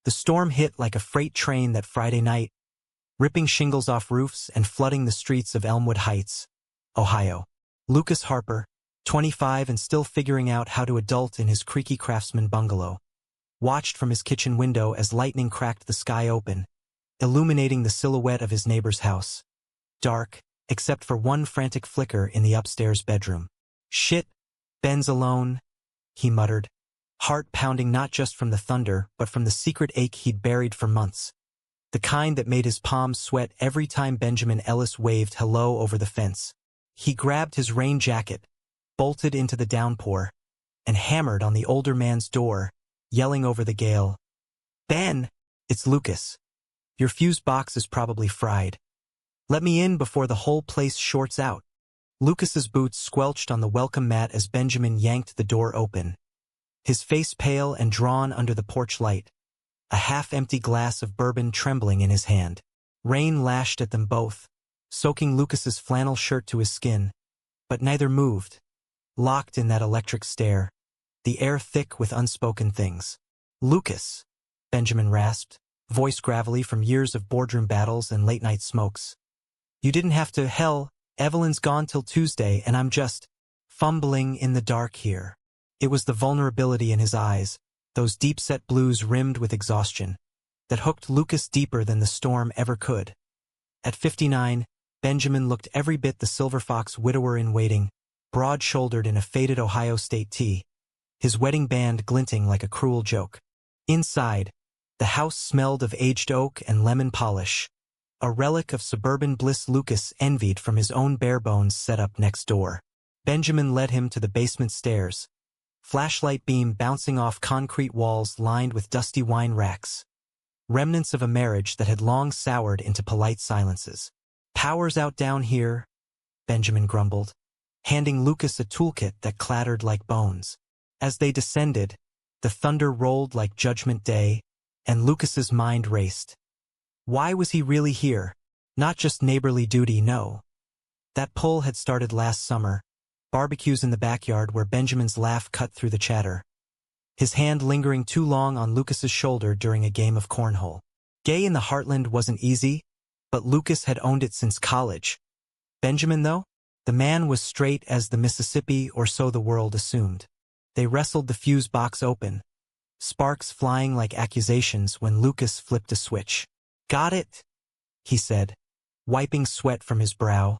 The storm hit like a freight train that Friday night, ripping shingles off roofs and flooding the streets of Elmwood Heights, Ohio. Lucas Harper, 25 and still figuring out how to adult in his creaky craftsman bungalow, watched from his kitchen window as lightning cracked the sky open, illuminating the silhouette of his neighbor's house. Dark, except for one frantic flicker in the upstairs bedroom. "Shit, Ben's alone," he muttered, heart pounding not just from the thunder but from the secret ache he'd buried for months. The kind that made his palms sweat every time Benjamin Ellis waved hello over the fence. He grabbed his rain jacket, bolted into the downpour, and hammered on the older man's door, yelling over the gale, "Ben, it's Lucas. Your fuse box is probably fried. Let me in before the whole place shorts out." Lucas's boots squelched on the welcome mat as Benjamin yanked the door open, his face pale and drawn under the porch light, a half-empty glass of bourbon trembling in his hand. Rain lashed at them both, soaking Lucas's flannel shirt to his skin, but neither moved, locked in that electric stare, the air thick with unspoken things. "Lucas," Benjamin rasped, voice gravelly from years of boardroom battles and late-night smokes. "You didn't have to. Hell, Evelyn's gone till Tuesday and I'm just fumbling in the dark here." It was the vulnerability in his eyes, those deep-set blues rimmed with exhaustion, that hooked Lucas deeper than the storm ever could. At 59, Benjamin looked every bit the Silver Fox widower-in-waiting, broad-shouldered in a faded Ohio State tee, his wedding band glinting like a cruel joke. Inside, the house smelled of aged oak and lemon polish, a relic of suburban bliss Lucas envied from his own bare-bones setup next door. Benjamin led him to the basement stairs, flashlight beam bouncing off concrete walls lined with dusty wine racks, remnants of a marriage that had long soured into polite silences. "Power's out down here," Benjamin grumbled, handing Lucas a toolkit that clattered like bones. As they descended, the thunder rolled like Judgment Day, and Lucas's mind raced. Why was he really here? Not just neighborly duty, no. That pull had started last summer, barbecues in the backyard where Benjamin's laugh cut through the chatter, his hand lingering too long on Lucas's shoulder during a game of cornhole. Gay in the heartland wasn't easy, but Lucas had owned it since college. Benjamin, though? The man was straight as the Mississippi, or so the world assumed. They wrestled the fuse box open, sparks flying like accusations when Lucas flipped a switch. "Got it," he said, wiping sweat from his brow,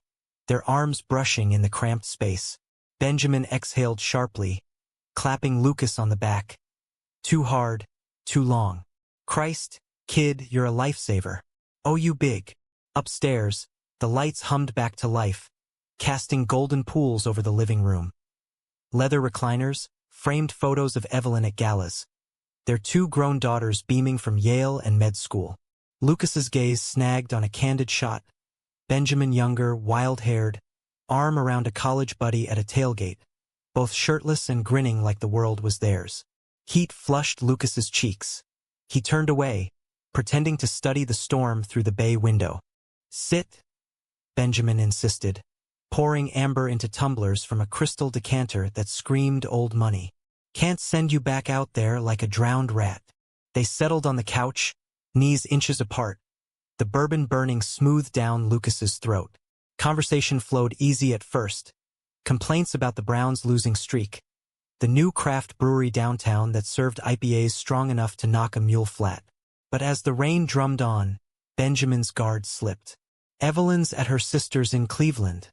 their arms brushing in the cramped space. Benjamin exhaled sharply, clapping Lucas on the back. "Too hard, too long. Christ, kid, you're a lifesaver. Oh, you big." Upstairs, the lights hummed back to life, casting golden pools over the living room. Leather recliners, framed photos of Evelyn at galas, their two grown daughters beaming from Yale and med school. Lucas's gaze snagged on a candid shot, Benjamin younger, wild-haired, arm around a college buddy at a tailgate, both shirtless and grinning like the world was theirs. Heat flushed Lucas's cheeks. He turned away, pretending to study the storm through the bay window. "Sit," Benjamin insisted, pouring amber into tumblers from a crystal decanter that screamed old money. "Can't send you back out there like a drowned rat." They settled on the couch, knees inches apart, the bourbon burning smooth down Lucas's throat. Conversation flowed easy at first. Complaints about the Browns' losing streak, the new craft brewery downtown that served IPAs strong enough to knock a mule flat. But as the rain drummed on, Benjamin's guard slipped. "Evelyn's at her sister's in Cleveland,"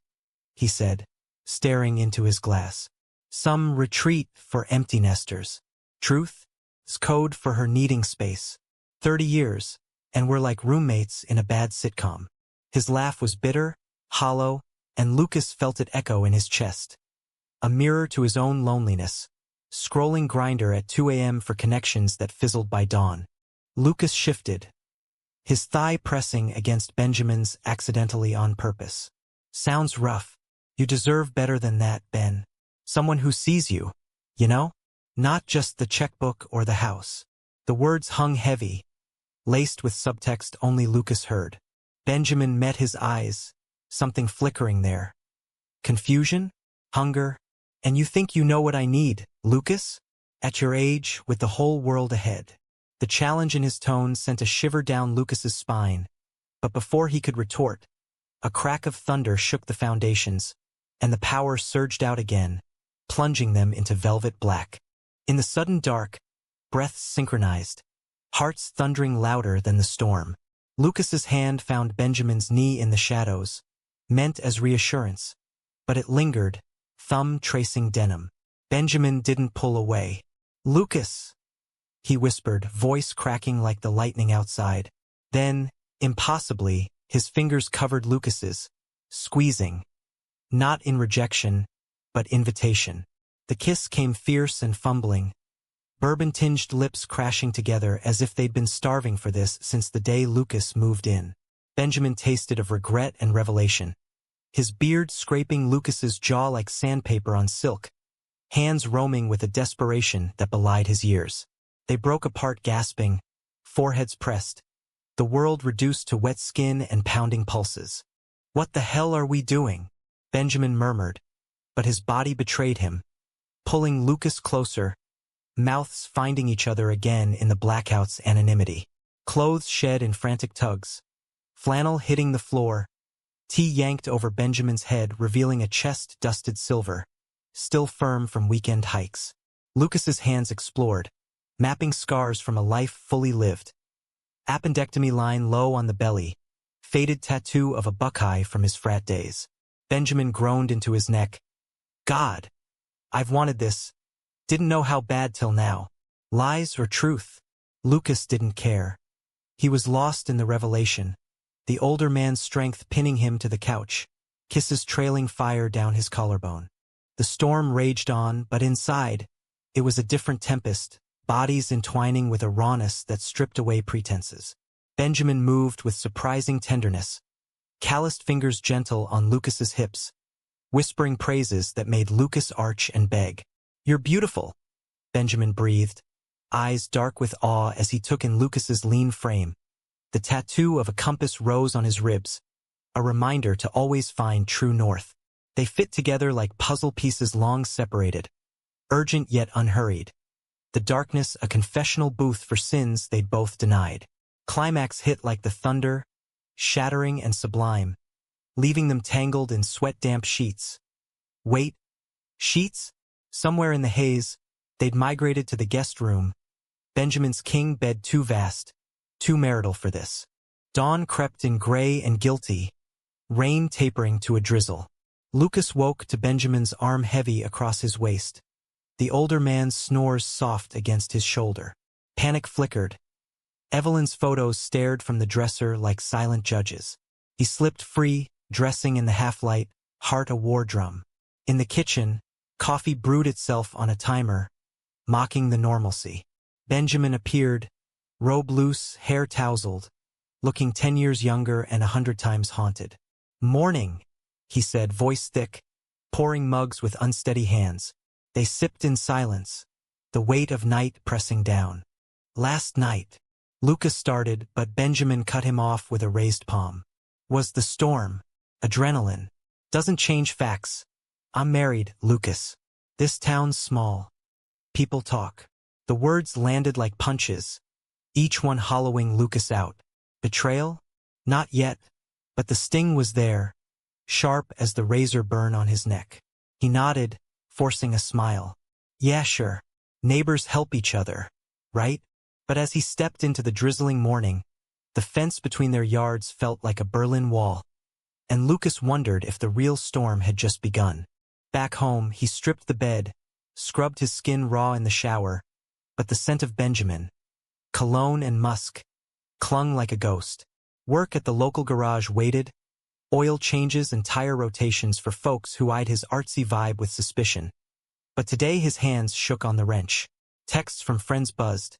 he said, staring into his glass. "Some retreat for empty nesters. Truth? It's code for her needing space. 30 years, and we're like roommates in a bad sitcom." His laugh was bitter, hollow, and Lucas felt it echo in his chest. A mirror to his own loneliness, scrolling Grindr at 2 a.m. for connections that fizzled by dawn. Lucas shifted, his thigh pressing against Benjamin's accidentally on purpose. "Sounds rough. You deserve better than that, Ben. Someone who sees you, you know? Not just the checkbook or the house." The words hung heavy, laced with subtext only Lucas heard. Benjamin met his eyes, something flickering there. Confusion? Hunger? "And you think you know what I need, Lucas? At your age, with the whole world ahead." The challenge in his tone sent a shiver down Lucas's spine, but before he could retort, a crack of thunder shook the foundations, and the power surged out again, plunging them into velvet black. In the sudden dark, breaths synchronized, hearts thundering louder than the storm. Lucas's hand found Benjamin's knee in the shadows, meant as reassurance, but it lingered, thumb tracing denim. Benjamin didn't pull away. "Lucas," he whispered, voice cracking like the lightning outside. Then, impossibly, his fingers covered Lucas's, squeezing. Not in rejection, but invitation. The kiss came fierce and fumbling, bourbon-tinged lips crashing together as if they'd been starving for this since the day Lucas moved in. Benjamin tasted of regret and revelation, his beard scraping Lucas's jaw like sandpaper on silk, hands roaming with a desperation that belied his years. They broke apart gasping, foreheads pressed, the world reduced to wet skin and pounding pulses. "What the hell are we doing?" Benjamin murmured, but his body betrayed him, pulling Lucas closer, mouths finding each other again in the blackout's anonymity. Clothes shed in frantic tugs, flannel hitting the floor, tea yanked over Benjamin's head revealing a chest dusted silver, still firm from weekend hikes. Lucas's hands explored, mapping scars from a life fully lived. Appendectomy line low on the belly, faded tattoo of a buckeye from his frat days. Benjamin groaned into his neck. "God, I've wanted this. Didn't know how bad till now." Lies or truth? Lucas didn't care. He was lost in the revelation, the older man's strength pinning him to the couch, kisses trailing fire down his collarbone. The storm raged on, but inside, it was a different tempest, bodies entwining with a rawness that stripped away pretenses. Benjamin moved with surprising tenderness, calloused fingers gentle on Lucas's hips, whispering praises that made Lucas arch and beg. "You're beautiful," Benjamin breathed, eyes dark with awe as he took in Lucas's lean frame. The tattoo of a compass rose on his ribs, a reminder to always find true north. They fit together like puzzle pieces long separated, urgent yet unhurried. The darkness a confessional booth for sins they'd both denied. Climax hit like the thunder, shattering and sublime, leaving them tangled in sweat-damp sheets. Wait, sheets? Somewhere in the haze, they'd migrated to the guest room, Benjamin's king bed too vast, too marital for this. Dawn crept in gray and guilty, rain tapering to a drizzle. Lucas woke to Benjamin's arm heavy across his waist, the older man's snores soft against his shoulder. Panic flickered. Evelyn's photos stared from the dresser like silent judges. He slipped free, dressing in the half-light, heart a war drum. In the kitchen, coffee brewed itself on a timer, mocking the normalcy. Benjamin appeared, robe loose, hair tousled, looking 10 years younger and 100 times haunted. "Morning," he said, voice thick, pouring mugs with unsteady hands. They sipped in silence, the weight of night pressing down. "Last night," Lucas started, but Benjamin cut him off with a raised palm. "Was the storm. Adrenaline. Doesn't change facts. I'm married, Lucas. This town's small. People talk." The words landed like punches, each one hollowing Lucas out. Betrayal? Not yet, but the sting was there, sharp as the razor burn on his neck. He nodded, forcing a smile. "Yeah, sure. Neighbors help each other, right?" But as he stepped into the drizzling morning, the fence between their yards felt like a Berlin Wall, and Lucas wondered if the real storm had just begun. Back home, he stripped the bed, scrubbed his skin raw in the shower, but the scent of Benjamin, cologne and musk, clung like a ghost. Work at the local garage waited, oil changes and tire rotations for folks who eyed his artsy vibe with suspicion. But today his hands shook on the wrench. Texts from friends buzzed,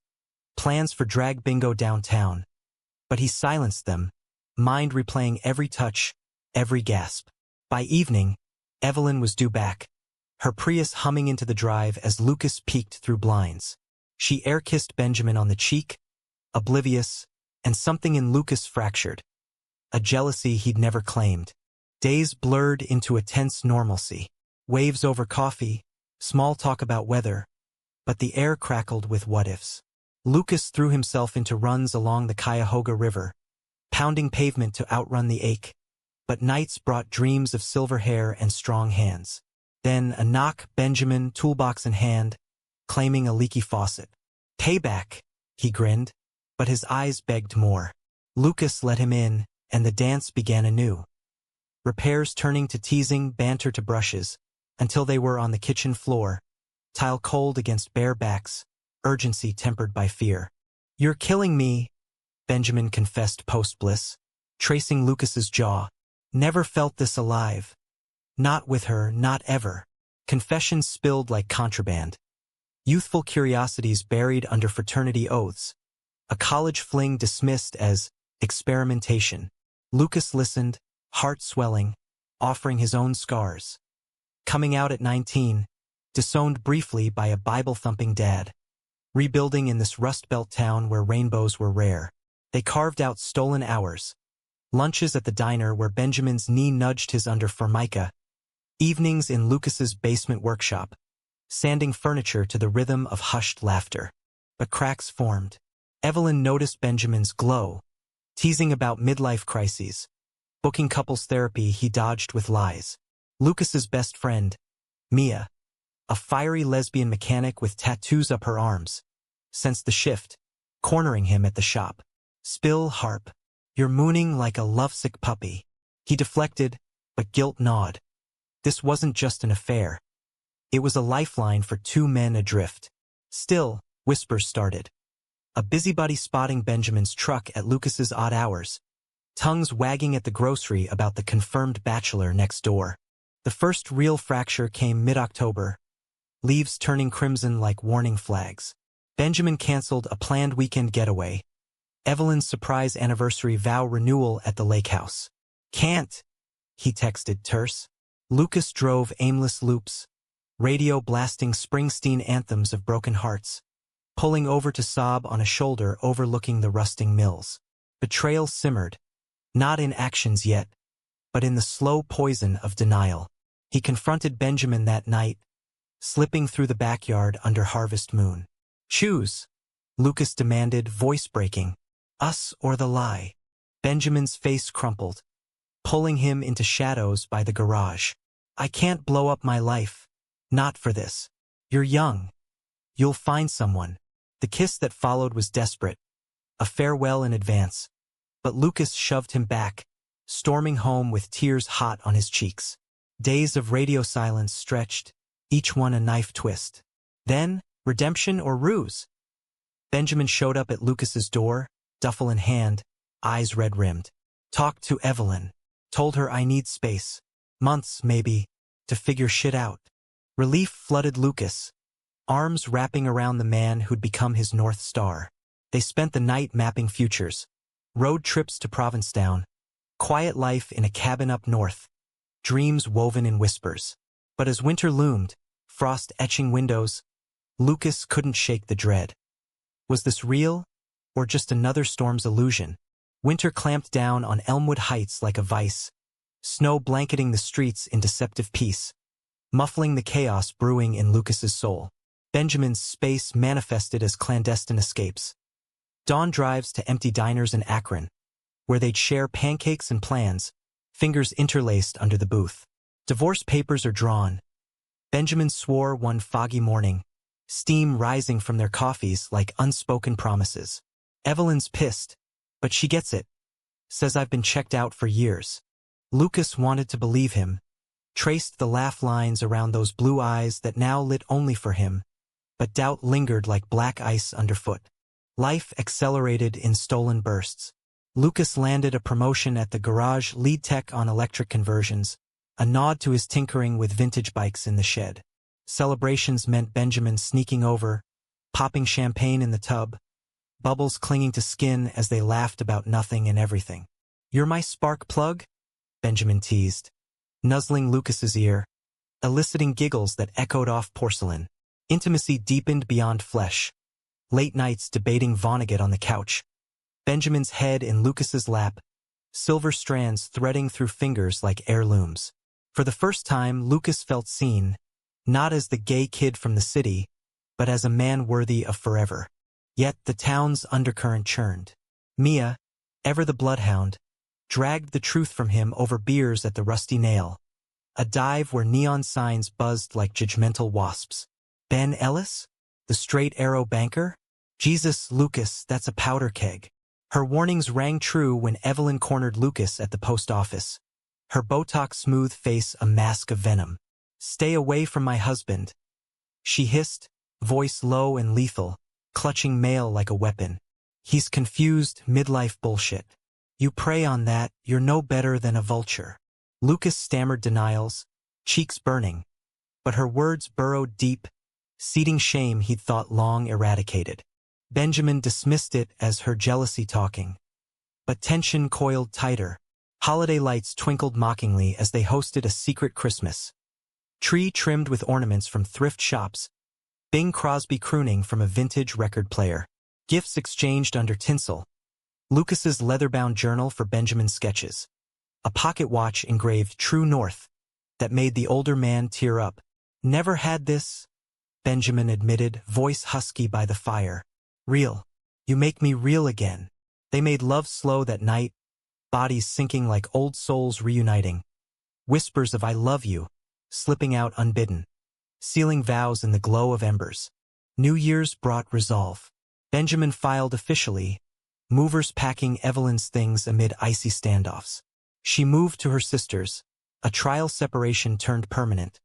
plans for drag bingo downtown. But he silenced them, mind replaying every touch, every gasp. By evening, Evelyn was due back, her Prius humming into the drive as Lucas peeked through blinds. She air-kissed Benjamin on the cheek, oblivious, and something in Lucas fractured. A jealousy he'd never claimed. Days blurred into a tense normalcy. Waves over coffee, small talk about weather, but the air crackled with what-ifs. Lucas threw himself into runs along the Cuyahoga River, pounding pavement to outrun the ache. But nights brought dreams of silver hair and strong hands. Then a knock, Benjamin, toolbox in hand, claiming a leaky faucet. Payback, he grinned, but his eyes begged more. Lucas let him in, and the dance began anew. Repairs turning to teasing, banter to brushes, until they were on the kitchen floor, tile cold against bare backs, urgency tempered by fear. "You're killing me," Benjamin confessed post-bliss, tracing Lucas's jaw. "Never felt this alive. Not with her, not ever." Confessions spilled like contraband. Youthful curiosities buried under fraternity oaths. A college fling dismissed as experimentation. Lucas listened, heart swelling, offering his own scars. Coming out at 19, disowned briefly by a Bible-thumping dad. Rebuilding in this Rust Belt town where rainbows were rare. They carved out stolen hours. Lunches at the diner where Benjamin's knee nudged his under formica. Evenings in Lucas's basement workshop, sanding furniture to the rhythm of hushed laughter. But cracks formed. Evelyn noticed Benjamin's glow, teasing about midlife crises. Booking couples therapy he dodged with lies. Lucas's best friend, Mia, a fiery lesbian mechanic with tattoos up her arms, sensed the shift, cornering him at the shop. "Spill, Harp. You're mooning like a lovesick puppy." He deflected, but guilt gnawed. This wasn't just an affair. It was a lifeline for two men adrift. Still, whispers started. A busybody spotting Benjamin's truck at Lucas's odd hours. Tongues wagging at the grocery about the confirmed bachelor next door. The first real fracture came mid-October, leaves turning crimson like warning flags. Benjamin canceled a planned weekend getaway. Evelyn's surprise anniversary vow renewal at the lake house. "Can't," he texted terse. Lucas drove aimless loops, radio blasting Springsteen anthems of broken hearts, pulling over to sob on a shoulder overlooking the rusting mills. Betrayal simmered, not in actions yet, but in the slow poison of denial. He confronted Benjamin that night, slipping through the backyard under harvest moon. "Choose," Lucas demanded, voice breaking. "Us or the lie." Benjamin's face crumpled, pulling him into shadows by the garage. "I can't blow up my life. Not for this. You're young. You'll find someone." The kiss that followed was desperate, a farewell in advance. But Lucas shoved him back, storming home with tears hot on his cheeks. Days of radio silence stretched, each one a knife twist. Then, redemption or ruse? Benjamin showed up at Lucas's door, duffel in hand, eyes red-rimmed. "Talked to Evelyn. Told her I need space. Months, maybe, to figure shit out." Relief flooded Lucas, arms wrapping around the man who'd become his North Star. They spent the night mapping futures. Road trips to Provincetown. Quiet life in a cabin up north. Dreams woven in whispers. But as winter loomed, frost etching windows, Lucas couldn't shake the dread. Was this real, or just another storm's illusion? Winter clamped down on Elmwood Heights like a vice, snow blanketing the streets in deceptive peace, muffling the chaos brewing in Lucas's soul. Benjamin's space manifested as clandestine escapes. Dawn drives to empty diners in Akron, where they'd share pancakes and plans, fingers interlaced under the booth. Divorce papers are drawn. Benjamin swore one foggy morning, steam rising from their coffees like unspoken promises. Evelyn's pissed, but she gets it. Says I've been checked out for years. Lucas wanted to believe him, traced the laugh lines around those blue eyes that now lit only for him, but doubt lingered like black ice underfoot. Life accelerated in stolen bursts. Lucas landed a promotion at the garage lead tech on electric conversions, a nod to his tinkering with vintage bikes in the shed. Celebrations meant Benjamin sneaking over, popping champagne in the tub, bubbles clinging to skin as they laughed about nothing and everything. "You're my spark plug?" Benjamin teased, nuzzling Lucas's ear, eliciting giggles that echoed off porcelain. Intimacy deepened beyond flesh. Late nights debating Vonnegut on the couch. Benjamin's head in Lucas's lap, silver strands threading through fingers like heirlooms. For the first time, Lucas felt seen, not as the gay kid from the city, but as a man worthy of forever. Yet the town's undercurrent churned. Mia, ever the bloodhound, dragged the truth from him over beers at the Rusty Nail, a dive where neon signs buzzed like judgmental wasps. Ben Ellis? The straight arrow banker? Jesus, Lucas, that's a powder keg. Her warnings rang true when Evelyn cornered Lucas at the post office, her Botox-smooth face a mask of venom. "Stay away from my husband," she hissed, voice low and lethal, clutching mail like a weapon. "He's confused, midlife bullshit. You prey on that, you're no better than a vulture." Lucas stammered denials, cheeks burning, but her words burrowed deep, seeding shame he'd thought long eradicated. Benjamin dismissed it as her jealousy talking. But tension coiled tighter. Holiday lights twinkled mockingly as they hosted a secret Christmas. Tree trimmed with ornaments from thrift shops, Bing Crosby crooning from a vintage record player. Gifts exchanged under tinsel. Lucas's leather-bound journal for Benjamin's sketches. A pocket watch engraved True North that made the older man tear up. "Never had this," Benjamin admitted, voice husky by the fire. "Real. You make me real again." They made love slow that night, bodies sinking like old souls reuniting. Whispers of "I love you" slipping out unbidden. Sealing vows in the glow of embers. New Year's brought resolve. Benjamin filed officially, movers packing Evelyn's things amid icy standoffs. She moved to her sister's. A trial separation turned permanent.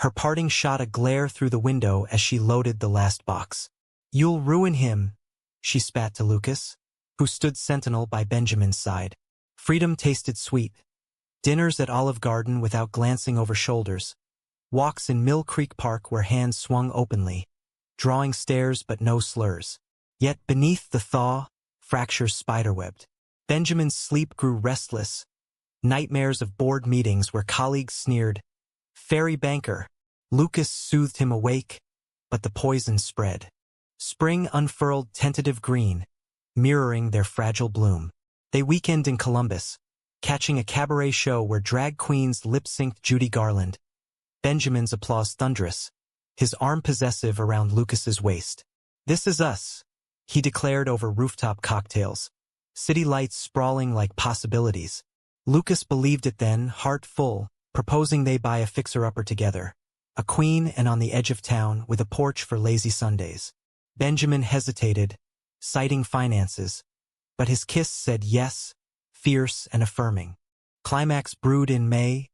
Her parting shot a glare through the window as she loaded the last box. "You'll ruin him," she spat to Lucas, who stood sentinel by Benjamin's side. Freedom tasted sweet. Dinners at Olive Garden without glancing over shoulders. Walks in Mill Creek Park where hands swung openly. Drawing stares but no slurs. Yet beneath the thaw, fractures spiderwebbed. Benjamin's sleep grew restless. Nightmares of board meetings where colleagues sneered. "Fairy banker." Lucas soothed him awake, but the poison spread. Spring unfurled tentative green, mirroring their fragile bloom. They weekend in Columbus, catching a cabaret show where drag queens lip-synced Judy Garland. Benjamin's applause thunderous, his arm possessive around Lucas's waist. "This is us," he declared over rooftop cocktails. City lights sprawling like possibilities. Lucas believed it then, heart full, proposing they buy a fixer-upper together. A queen and on the edge of town with a porch for lazy Sundays. Benjamin hesitated, citing finances, but his kiss said yes, fierce and affirming. Climax brewed in May,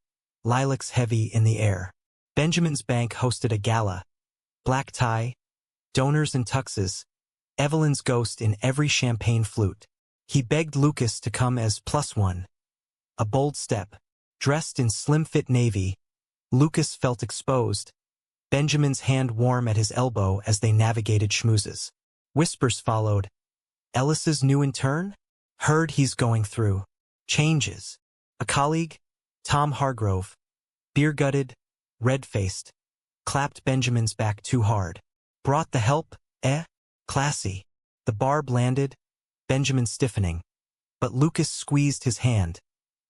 lilacs heavy in the air. Benjamin's bank hosted a gala. Black tie, donors in tuxes, Evelyn's ghost in every champagne flute. He begged Lucas to come as +1. A bold step. Dressed in slim-fit navy, Lucas felt exposed, Benjamin's hand warm at his elbow as they navigated schmoozes. Whispers followed. "Ellis's new intern? Heard he's going through changes." A colleague, Tom Hargrove, beer-gutted, red-faced, clapped Benjamin's back too hard. "Brought the help, eh? Classy." The barb landed, Benjamin stiffening, but Lucas squeezed his hand,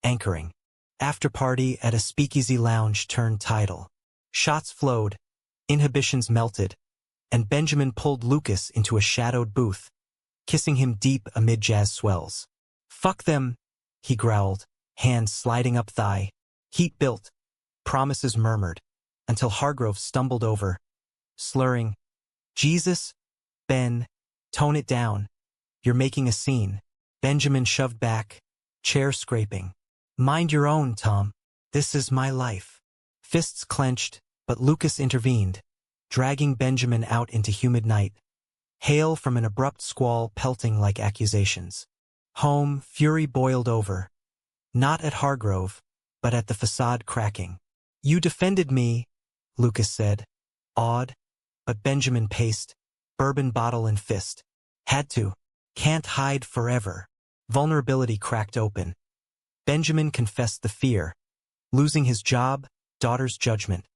anchoring. After party at a speakeasy lounge turned tidal. Shots flowed, inhibitions melted, and Benjamin pulled Lucas into a shadowed booth, kissing him deep amid jazz swells. "Fuck them," he growled, hand sliding up thigh. Heat built, promises murmured, until Hargrove stumbled over, slurring, "Jesus, Ben, tone it down. You're making a scene." Benjamin shoved back, chair scraping. "Mind your own, Tom. This is my life." Fists clenched, but Lucas intervened, dragging Benjamin out into humid night. Hail from an abrupt squall pelting like accusations. Home, fury boiled over. Not at Hargrove, but at the facade cracking. "You defended me," Lucas said, awed, but Benjamin paced, bourbon bottle in fist. "Had to. Can't hide forever." Vulnerability cracked open. Benjamin confessed the fear. Losing his job, daughter's judgment.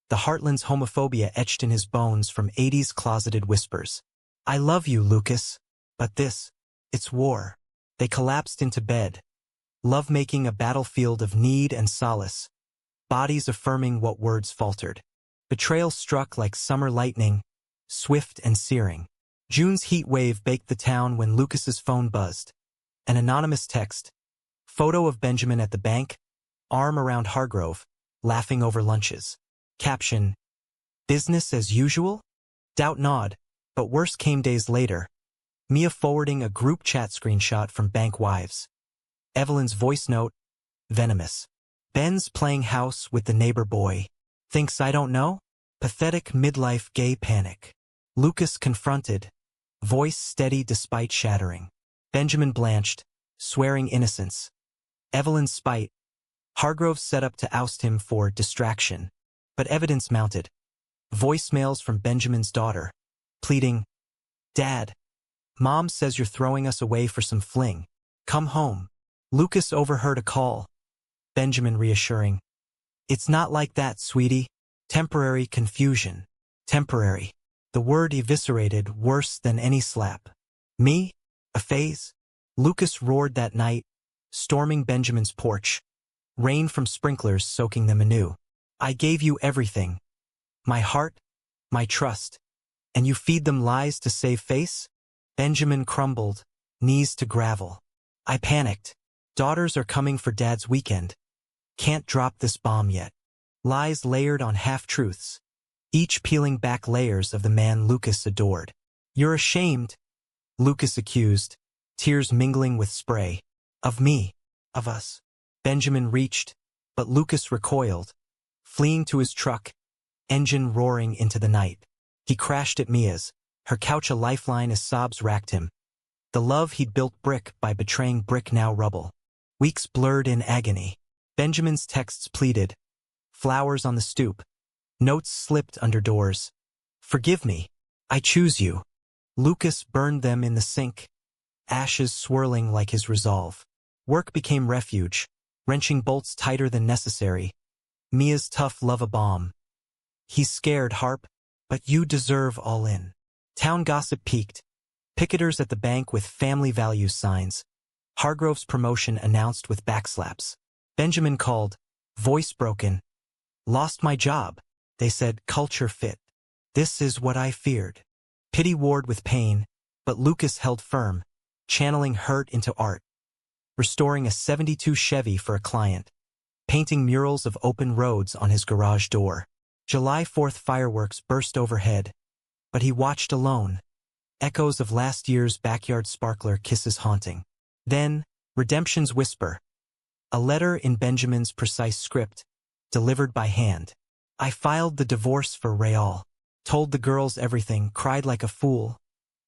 The Heartland's homophobia etched in his bones from 80s closeted whispers. "I love you, Lucas, but it's war." They collapsed into bed, lovemaking a battlefield of need and solace, bodies affirming what words faltered. Betrayal struck like summer lightning, swift and searing. June's heat wave baked the town when Lucas's phone buzzed. An anonymous text. Photo of Benjamin at the bank, arm around Hargrove, laughing over lunches. Caption, business as usual? Doubt nod, but worse came days later. Mia forwarding a group chat screenshot from bank wives. Evelyn's voice note, venomous. Ben's playing house with the neighbor boy. Thinks I don't know? Pathetic midlife gay panic. Lucas confronted, voice steady despite shattering. Benjamin blanched, swearing innocence. Evelyn's spite. Hargrove set up to oust him for distraction. But evidence mounted. Voicemails from Benjamin's daughter, pleading, Dad, Mom says you're throwing us away for some fling. Come home. Lucas overheard a call. Benjamin reassuring, it's not like that, sweetie. Temporary confusion. Temporary. The word eviscerated worse than any slap. Me? A phase? Lucas roared that night, storming Benjamin's porch. Rain from sprinklers soaking them anew. I gave you everything. My heart, my trust. And you feed them lies to save face? Benjamin crumbled, knees to gravel. I panicked. Daughters are coming for Dad's weekend. Can't drop this bomb yet. Lies layered on half-truths, each peeling back layers of the man Lucas adored. You're ashamed, Lucas accused, tears mingling with spray. Of me, of us. Benjamin reached, but Lucas recoiled, fleeing to his truck, engine roaring into the night. He crashed at Mia's, her couch a lifeline as sobs racked him. The love he'd built brick by betraying brick now rubble. Weeks blurred in agony. Benjamin's texts pleaded. Flowers on the stoop. Notes slipped under doors. Forgive me. I choose you. Lucas burned them in the sink, ashes swirling like his resolve. Work became refuge, wrenching bolts tighter than necessary. Mia's tough love a bomb. He's scared, Harp, but you deserve all in. Town gossip peaked. Picketers at the bank with family values signs. Hargrove's promotion announced with backslaps. Benjamin called, voice broken. Lost my job. They said culture fit. This is what I feared. Pity warred with pain, but Lucas held firm, channeling hurt into art. Restoring a '72 Chevy for a client. Painting murals of open roads on his garage door. July 4th fireworks burst overhead. But he watched alone. Echoes of last year's backyard sparkler kisses haunting. Then, redemption's whisper. A letter in Benjamin's precise script, delivered by hand. I filed the divorce for Real. Told the girls everything, cried like a fool.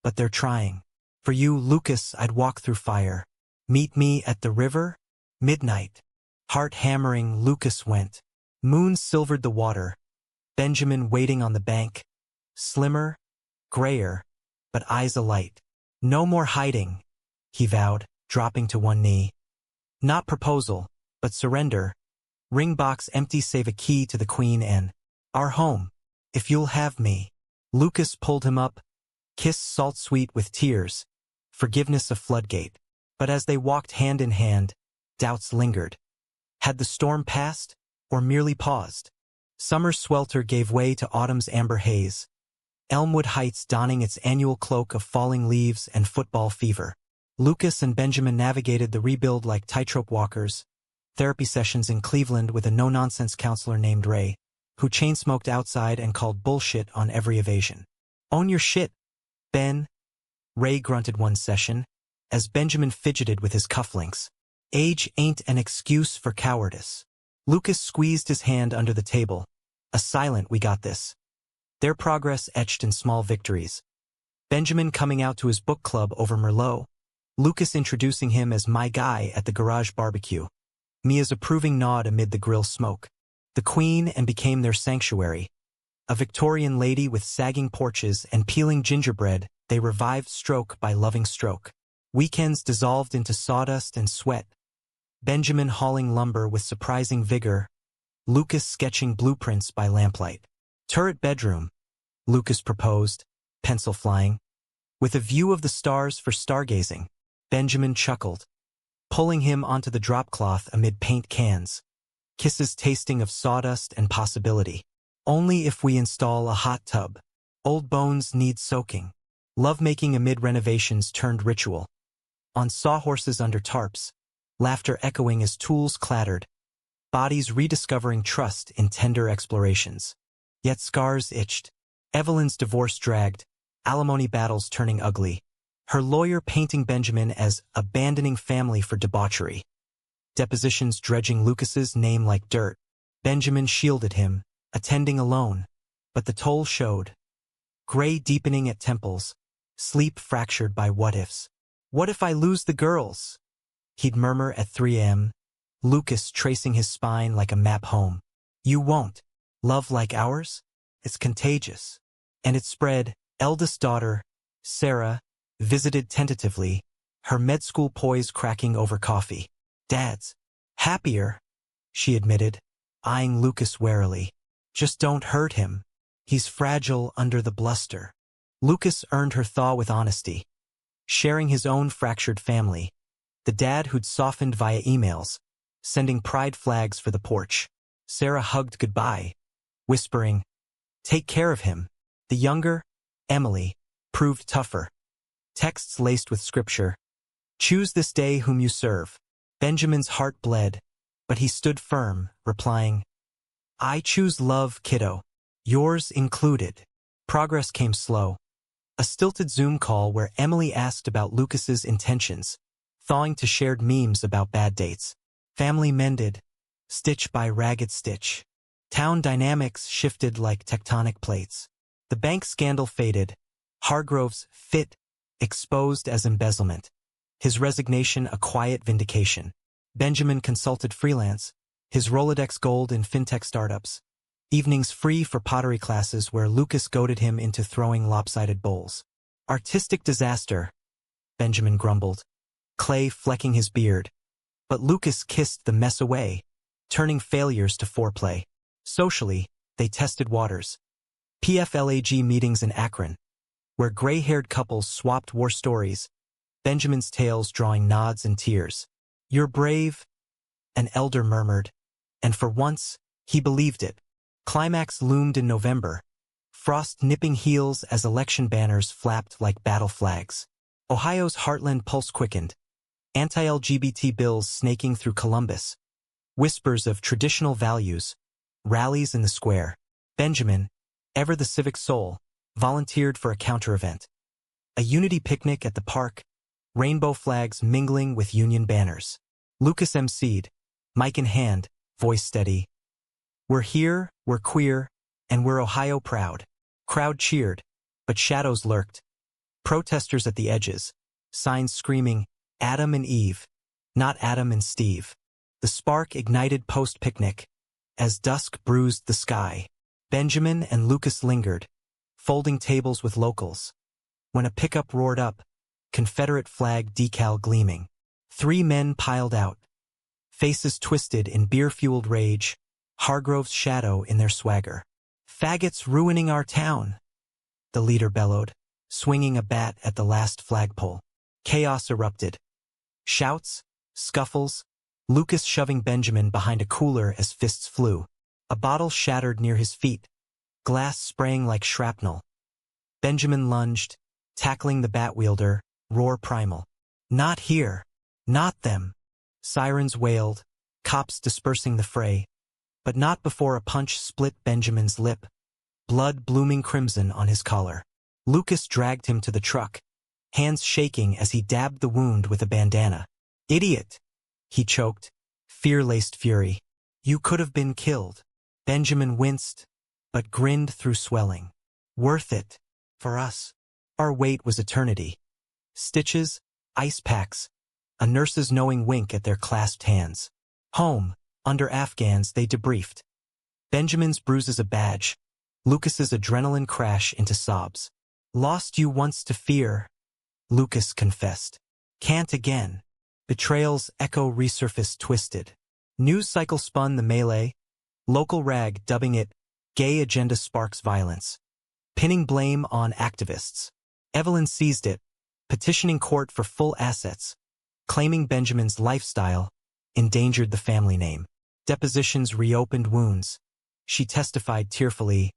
But they're trying. For you, Lucas, I'd walk through fire. Meet me at the river? Midnight. Heart hammering, Lucas went. Moon silvered the water. Benjamin waiting on the bank. Slimmer, grayer, but eyes alight. No more hiding, he vowed, dropping to one knee. Not proposal, but surrender. Ring box empty save a key to the Queen and our home. If you'll have me. Lucas pulled him up, kissed salt sweet with tears. Forgiveness a floodgate. But as they walked hand in hand, doubts lingered. Had the storm passed, or merely paused? Summer's swelter gave way to autumn's amber haze. Elmwood Heights donning its annual cloak of falling leaves and football fever. Lucas and Benjamin navigated the rebuild like tightrope walkers. Therapy sessions in Cleveland with a no-nonsense counselor named Ray, who chain-smoked outside and called bullshit on every evasion. Own your shit, Ben. Ray grunted one session, as Benjamin fidgeted with his cufflinks. Age ain't an excuse for cowardice. Lucas squeezed his hand under the table. A silent we got this. Their progress etched in small victories. Benjamin coming out to his book club over Merlot. Lucas introducing him as my guy at the garage barbecue. Mia's approving nod amid the grill smoke. The Queen and became their sanctuary. A Victorian lady with sagging porches and peeling gingerbread, they revived stroke by loving stroke. Weekends dissolved into sawdust and sweat. Benjamin hauling lumber with surprising vigor. Lucas sketching blueprints by lamplight. Turret bedroom, Lucas proposed, pencil flying. With a view of the stars for stargazing, Benjamin chuckled, pulling him onto the drop cloth amid paint cans. Kisses tasting of sawdust and possibility. Only if we install a hot tub. Old bones need soaking. Lovemaking amid renovations turned ritual. On sawhorses under tarps, laughter echoing as tools clattered, bodies rediscovering trust in tender explorations. Yet scars itched. Evelyn's divorce dragged, alimony battles turning ugly, her lawyer painting Benjamin as abandoning family for debauchery. Depositions dredging Lucas's name like dirt. Benjamin shielded him, attending alone, but the toll showed. Gray deepening at temples, sleep fractured by what-ifs. What if I lose the girls? He'd murmur at 3 a.m., Lucas tracing his spine like a map home. You won't. Love like ours? It's contagious. And it spread. Eldest daughter, Sarah, visited tentatively, her med school poise cracking over coffee. Dad's happier, she admitted, eyeing Lucas warily. Just don't hurt him. He's fragile under the bluster. Lucas earned her thaw with honesty. Sharing his own fractured family, the dad who'd softened via emails, sending pride flags for the porch. Sarah hugged goodbye, whispering, "Take care of him." The younger, Emily, proved tougher. Texts laced with scripture. "Choose this day whom you serve." Benjamin's heart bled, but he stood firm, replying, "I choose love, kiddo. Yours included." Progress came slow. A stilted Zoom call where Emily asked about Lucas's intentions, thawing to shared memes about bad dates. Family mended, stitch by ragged stitch. Town dynamics shifted like tectonic plates. The bank scandal faded, Hargrove's fit exposed as embezzlement. His resignation a quiet vindication. Benjamin consulted freelance, his Rolodex gold in fintech startups. Evenings free for pottery classes where Lucas goaded him into throwing lopsided bowls. Artistic disaster, Benjamin grumbled, clay flecking his beard. But Lucas kissed the mess away, turning failures to foreplay. Socially, they tested waters. PFLAG meetings in Akron, where gray-haired couples swapped war stories, Benjamin's tales drawing nods and tears. "You're brave," an elder murmured, and for once, he believed it. Climax loomed in November, frost nipping heels as election banners flapped like battle flags. Ohio's heartland pulse quickened, anti-LGBT bills snaking through Columbus, whispers of traditional values, rallies in the square. Benjamin, ever the civic soul, volunteered for a counter-event. A unity picnic at the park, rainbow flags mingling with union banners. Lucas emceed, mic in hand, voice steady. "We're here, we're queer, and we're Ohio proud." Crowd cheered, but shadows lurked. Protesters at the edges, signs screaming, "Adam and Eve, not Adam and Steve." The spark ignited post-picnic. As dusk bruised the sky, Benjamin and Lucas lingered, folding tables with locals. When a pickup roared up, Confederate flag decal gleaming. 3 men piled out, faces twisted in beer-fueled rage, Hargrove's shadow in their swagger. "Faggots ruining our town," the leader bellowed, swinging a bat at the last flagpole. Chaos erupted. Shouts, scuffles, Lucas shoving Benjamin behind a cooler as fists flew. A bottle shattered near his feet, glass spraying like shrapnel. Benjamin lunged, tackling the bat wielder, roar primal. "Not here! Not them!" Sirens wailed, cops dispersing the fray. But not before a punch split Benjamin's lip, blood blooming crimson on his collar. Lucas dragged him to the truck, hands shaking as he dabbed the wound with a bandana. "Idiot!" he choked, fear-laced fury. "You could have been killed." Benjamin winced, but grinned through swelling. "Worth it. For us." Our wait was eternity. Stitches, ice packs, a nurse's knowing wink at their clasped hands. Home. Under Afghans, they debriefed. Benjamin's bruises a badge, Lucas's adrenaline crash into sobs. "Lost you once to fear," Lucas confessed. "Can't again." Betrayal's echo resurfaced twisted. News cycle spun the melee, local rag dubbing it, "Gay agenda sparks violence," pinning blame on activists. Evelyn seized it, petitioning court for full assets, claiming Benjamin's lifestyle endangered the family name. Depositions reopened wounds. She testified tearfully,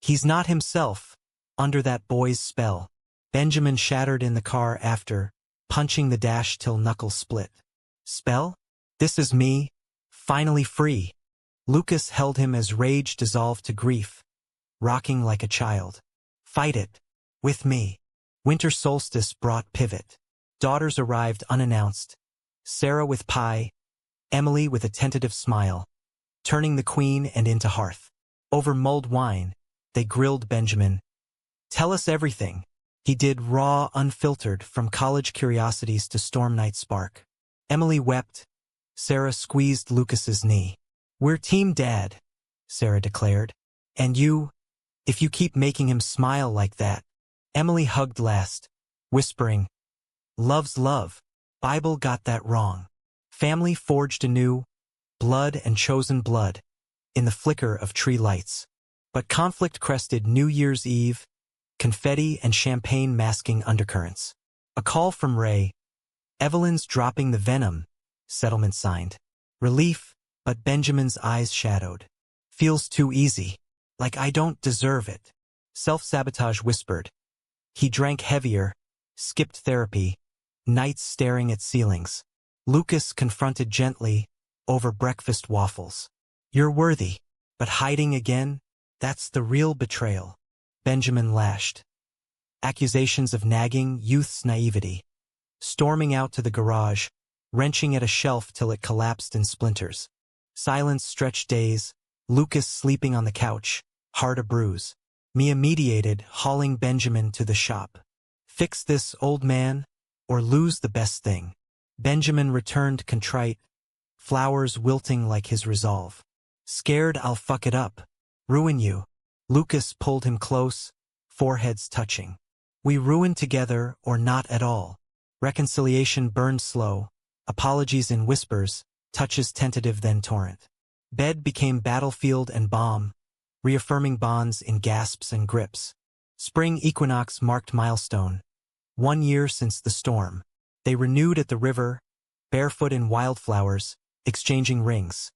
"He's not himself, under that boy's spell." Benjamin shattered in the car after, punching the dash till knuckles split. Spell? This is me, finally free. Lucas held him as rage dissolved to grief, rocking like a child. Fight it. With me. Winter solstice brought pivot. Daughters arrived unannounced. Sarah with pie, Emily with a tentative smile, turning the queen and into hearth. Over mulled wine, they grilled Benjamin. Tell us everything. He did raw, unfiltered, from college curiosities to storm night spark. Emily wept. Sarah squeezed Lucas's knee. We're Team Dad, Sarah declared. And you, if you keep making him smile like that. Emily hugged last, whispering, Love's love. Bible got that wrong. Family forged anew, blood and chosen blood, in the flicker of tree lights. But conflict crested New Year's Eve, confetti and champagne masking undercurrents. A call from Ray. Evelyn's dropping the venom. Settlement signed. Relief, but Benjamin's eyes shadowed. Feels too easy. Like I don't deserve it. Self-sabotage whispered. He drank heavier, skipped therapy, nights staring at ceilings. Lucas confronted gently, over breakfast waffles. You're worthy, but hiding again? That's the real betrayal. Benjamin lashed. Accusations of nagging youth's naivety. Storming out to the garage, wrenching at a shelf till it collapsed in splinters. Silence stretched days, Lucas sleeping on the couch, heart a bruise. Mia mediated, hauling Benjamin to the shop. Fix this, old man, or lose the best thing. Benjamin returned contrite, flowers wilting like his resolve. Scared I'll fuck it up, ruin you. Lucas pulled him close, foreheads touching. We ruin together or not at all. Reconciliation burned slow, apologies in whispers, touches tentative then torrent. Bed became battlefield and bomb, reaffirming bonds in gasps and grips. Spring equinox marked milestone. 1 year since the storm. They renewed at the river, barefoot in wildflowers, exchanging rings.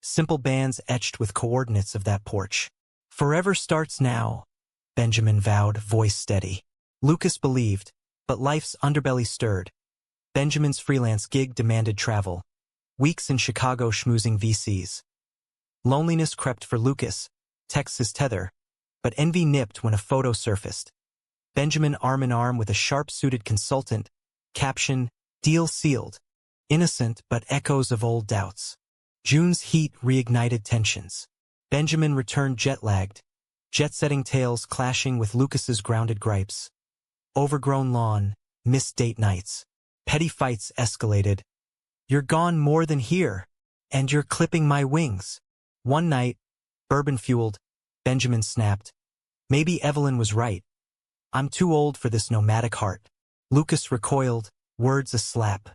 Simple bands etched with coordinates of that porch. Forever starts now, Benjamin vowed, voice steady. Lucas believed, but life's underbelly stirred. Benjamin's freelance gig demanded travel. Weeks in Chicago schmoozing VCs. Loneliness crept for Lucas, texts his tether, but envy nipped when a photo surfaced. Benjamin arm in arm with a sharp-suited consultant, caption, deal sealed. Innocent but echoes of old doubts. June's heat reignited tensions. Benjamin returned jet-lagged, jet-setting tales clashing with Lucas's grounded gripes. Overgrown lawn, missed date nights. Petty fights escalated. You're gone more than here, and you're clipping my wings. One night, bourbon-fueled, Benjamin snapped. Maybe Evelyn was right. I'm too old for this nomadic heart. Lucas recoiled, words a slap.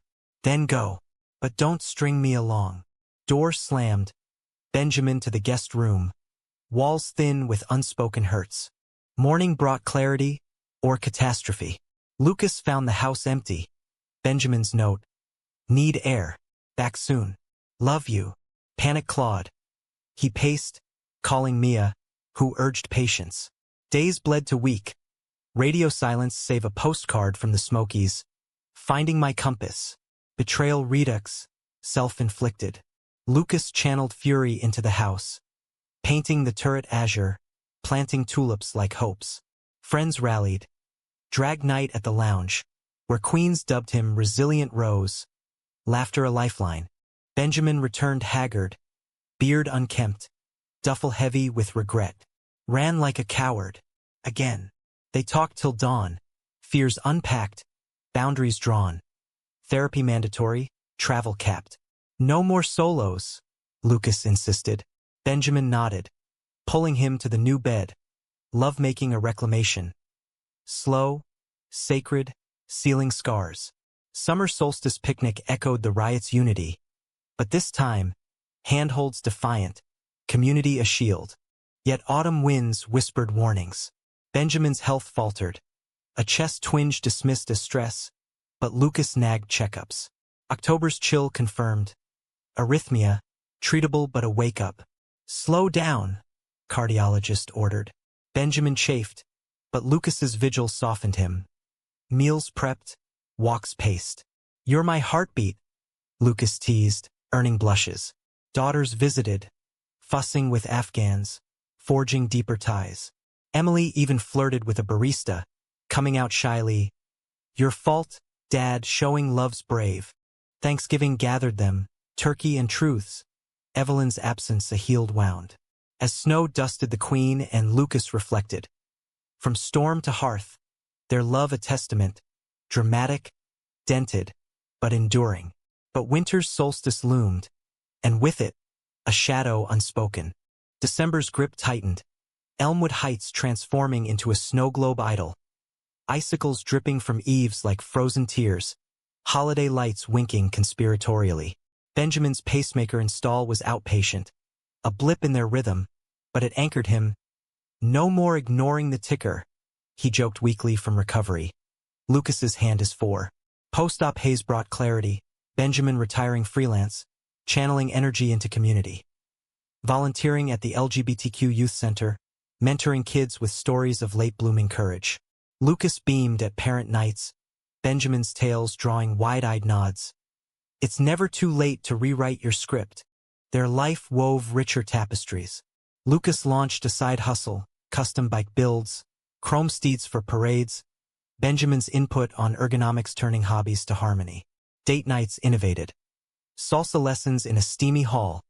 Then go. But don't string me along. Door slammed. Benjamin to the guest room. Walls thin with unspoken hurts. Morning brought clarity or catastrophe. Lucas found the house empty. Benjamin's note. Need air. Back soon. Love you. Panic clawed. He paced, calling Mia, who urged patience. Days bled to week. Radio silence save a postcard from the Smokies. Finding my compass. Betrayal redux. Self-inflicted. Lucas channeled fury into the house. Painting the turret azure. Planting tulips like hopes. Friends rallied. Drag night at the lounge, where queens dubbed him Resilient Rose. Laughter a lifeline. Benjamin returned haggard. Beard unkempt. Duffel heavy with regret. Ran like a coward. Again. They talked till dawn. Fears unpacked. Boundaries drawn. Therapy mandatory. Travel capped. No more solos, Lucas insisted. Benjamin nodded, pulling him to the new bed. Lovemaking a reclamation. Slow, sacred, sealing scars. Summer solstice picnic echoed the riot's unity. But this time, handholds defiant, community a shield. Yet autumn winds whispered warnings. Benjamin's health faltered. A chest twinge dismissed as stress, but Lucas nagged checkups. October's chill confirmed. Arrhythmia, treatable but a wake-up. Slow down, cardiologist ordered. Benjamin chafed, but Lucas's vigil softened him. Meals prepped, walks paced. You're my heartbeat, Lucas teased, earning blushes. Daughters visited, fussing with Afghans, forging deeper ties. Emily even flirted with a barista, coming out shyly. Your fault, Dad, showing love's brave. Thanksgiving gathered them, turkey and truths. Evelyn's absence a healed wound. As snow dusted the queen and Lucas reflected. From storm to hearth, their love a testament, dramatic, dented, but enduring. But winter's solstice loomed, and with it, a shadow unspoken. December's grip tightened, Elmwood Heights transforming into a snow globe idol. Icicles dripping from eaves like frozen tears, holiday lights winking conspiratorially. Benjamin's pacemaker install was outpatient, a blip in their rhythm, but it anchored him. No more ignoring the ticker, he joked weakly from recovery. Lucas's hand is for. Post-op haze brought clarity, Benjamin retiring freelance, channeling energy into community. Volunteering at the LGBTQ Youth Center, mentoring kids with stories of late-blooming courage. Lucas beamed at parent nights, Benjamin's tales drawing wide-eyed nods. It's never too late to rewrite your script. Their life wove richer tapestries. Lucas launched a side hustle, custom bike builds, chrome steeds for parades, Benjamin's input on ergonomics turning hobbies to harmony. Date nights innovated. Salsa lessons in a steamy hall,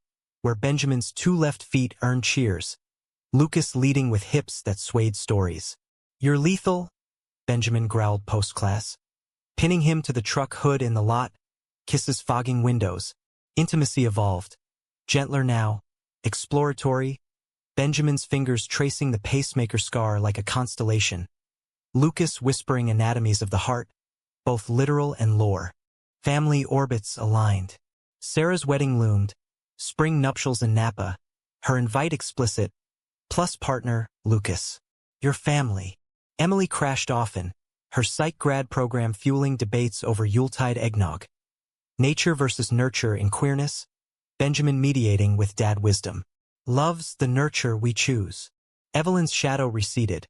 where Benjamin's two left feet earned cheers, Lucas leading with hips that swayed stories. You're lethal, Benjamin growled post-class. Pinning him to the truck hood in the lot, kisses fogging windows. Intimacy evolved. Gentler now, exploratory, Benjamin's fingers tracing the pacemaker scar like a constellation. Lucas whispering anatomies of the heart, both literal and lore. Family orbits aligned. Sarah's wedding loomed, spring nuptials in Napa, her invite explicit, plus partner, Lucas. Your family. Emily crashed often, her psych grad program fueling debates over Yuletide eggnog. Nature versus nurture in queerness, Benjamin mediating with dad wisdom. Love's the nurture we choose. Evelyn's shadow receded.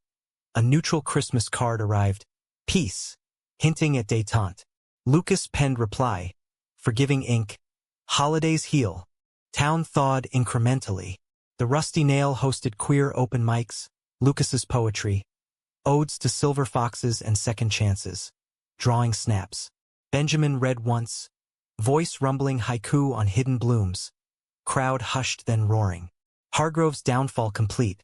A neutral Christmas card arrived. Peace, hinting at détente. Lucas penned reply. Forgiving ink. Holidays heal. Town thawed incrementally. The Rusty Nail hosted queer open mics. Lucas's poetry. Odes to silver foxes and second chances. Drawing snaps. Benjamin read once. Voice rumbling haiku on hidden blooms. Crowd hushed then roaring. Hargrove's downfall complete.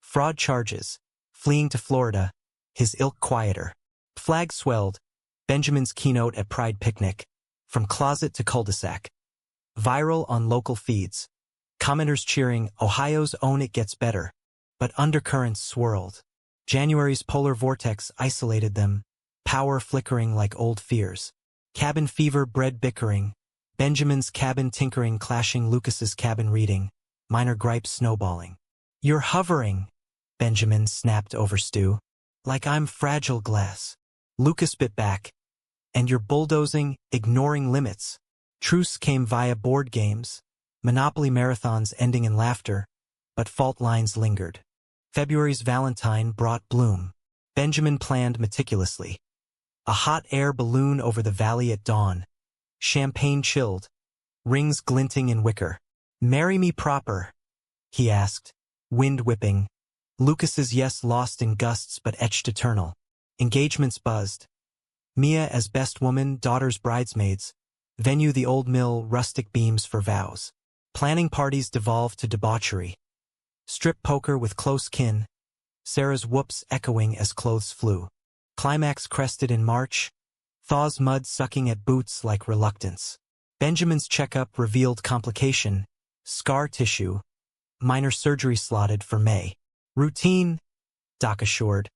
Fraud charges. Fleeing to Florida. His ilk quieter. Flag swelled. Benjamin's keynote at Pride Picnic. From closet to cul-de-sac. Viral on local feeds. Commenters cheering, Ohio's own It Gets Better. But undercurrents swirled. January's polar vortex isolated them. Power flickering like old fears. Cabin fever bred bickering. Benjamin's cabin tinkering clashing Lucas's cabin reading. Minor gripes snowballing. You're hovering, Benjamin snapped over stew. Like I'm fragile glass. Lucas bit back. And you're bulldozing, ignoring limits. Truce came via board games. Monopoly marathons ending in laughter. But fault lines lingered. February's Valentine brought bloom. Benjamin planned meticulously. A hot air balloon over the valley at dawn. Champagne chilled. Rings glinting in wicker. Marry me proper, he asked, wind whipping. Lucas's yes lost in gusts but etched eternal. Engagements buzzed. Mia as best woman, daughters bridesmaids. Venue the old mill, rustic beams for vows. Planning parties devolved to debauchery. Strip poker with close kin. Sarah's whoops echoing as clothes flew. Climax crested in March. Thaws mud sucking at boots like reluctance. Benjamin's checkup revealed complication. Scar tissue. Minor surgery slotted for May. Routine, Doc assured.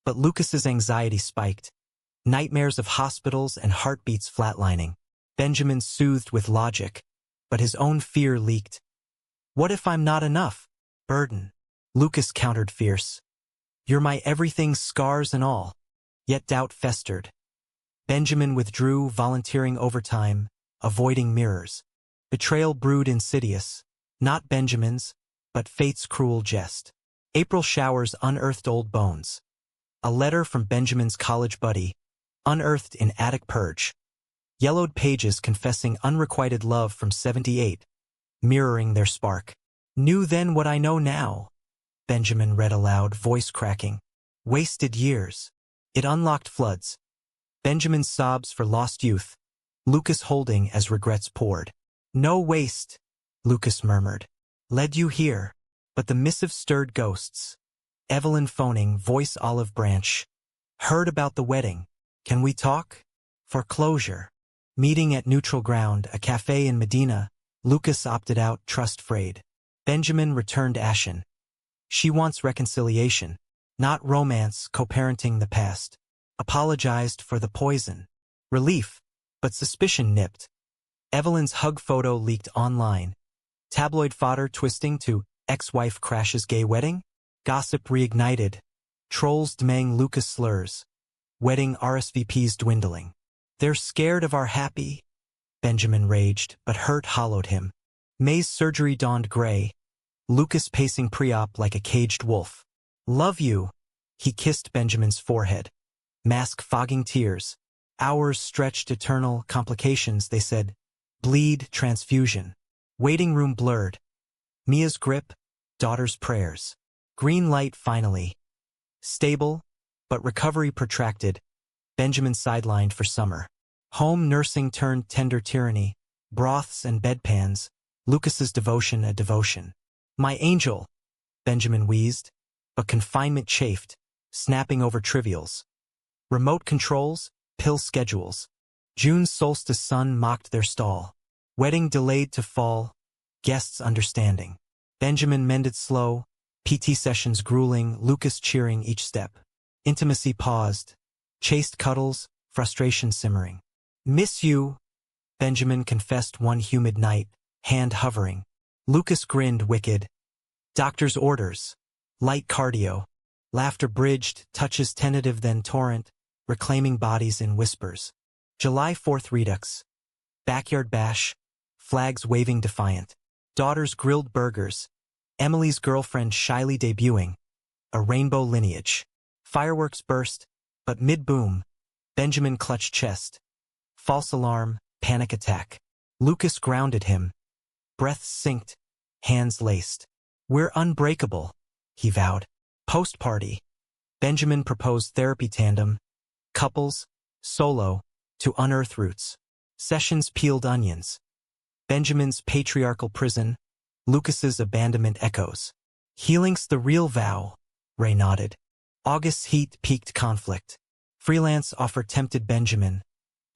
But Lucas's anxiety spiked. Nightmares of hospitals and heartbeats flatlining. Benjamin soothed with logic, but his own fear leaked. What if I'm not enough? Burden. Lucas countered fierce. You're my everything, scars and all. Yet doubt festered. Benjamin withdrew, volunteering overtime, avoiding mirrors. Betrayal brewed insidious, not Benjamin's, but fate's cruel jest. April showers unearthed old bones. A letter from Benjamin's college buddy, unearthed in attic purge. Yellowed pages confessing unrequited love from 78, mirroring their spark. Knew then what I know now, Benjamin read aloud, voice cracking. Wasted years. It unlocked floods. Benjamin's sobs for lost youth, Lucas holding as regrets poured. No waste, Lucas murmured. Led you here. But the missive stirred ghosts. Evelyn phoning, voice olive branch. Heard about the wedding. Can we talk? Foreclosure. Meeting at neutral ground, a cafe in Medina. Lucas opted out, trust frayed. Benjamin returned ashen. She wants reconciliation, not romance, co-parenting the past. Apologized for the poison. Relief, but suspicion nipped. Evelyn's hug photo leaked online. Tabloid fodder twisting to ex-wife crashes gay wedding? Gossip reignited. Trolls demanding Lucas slurs. Wedding RSVPs dwindling. They're scared of our happy? Benjamin raged, but hurt hollowed him. May's surgery dawned gray. Lucas pacing pre-op like a caged wolf. Love you. He kissed Benjamin's forehead. Mask fogging tears. Hours stretched eternal complications, they said. Bleed, transfusion. Waiting room blurred. Mia's grip, daughter's prayers. Green light finally. Stable, but recovery protracted. Benjamin sidelined for summer. Home nursing turned tender tyranny. Broths and bedpans. Lucas's devotion a devotion. My angel, Benjamin wheezed, but confinement chafed, snapping over trivials. Remote controls, pill schedules. June's solstice sun mocked their stall. Wedding delayed to fall, guests understanding. Benjamin mended slow, PT sessions grueling, Lucas cheering each step. Intimacy paused. Chaste cuddles, frustration simmering. Miss you, Benjamin confessed one humid night, hand hovering. Lucas grinned wicked. Doctor's orders. Light cardio. Laughter bridged, touches tentative then torrent, reclaiming bodies in whispers. July 4th redux. Backyard bash. Flags waving defiant. Daughter's grilled burgers. Emily's girlfriend shyly debuting. A rainbow lineage. Fireworks burst, but mid-boom, Benjamin clutched chest. False alarm, panic attack. Lucas grounded him. Breath synced, hands laced. We're unbreakable, he vowed. Post-party. Benjamin proposed therapy tandem. Couples, solo, to unearth roots. Sessions peeled onions. Benjamin's patriarchal prison. Lucas's abandonment echoes. Healing's the real vow, Ray nodded. August's heat peaked conflict. Freelance offer tempted Benjamin.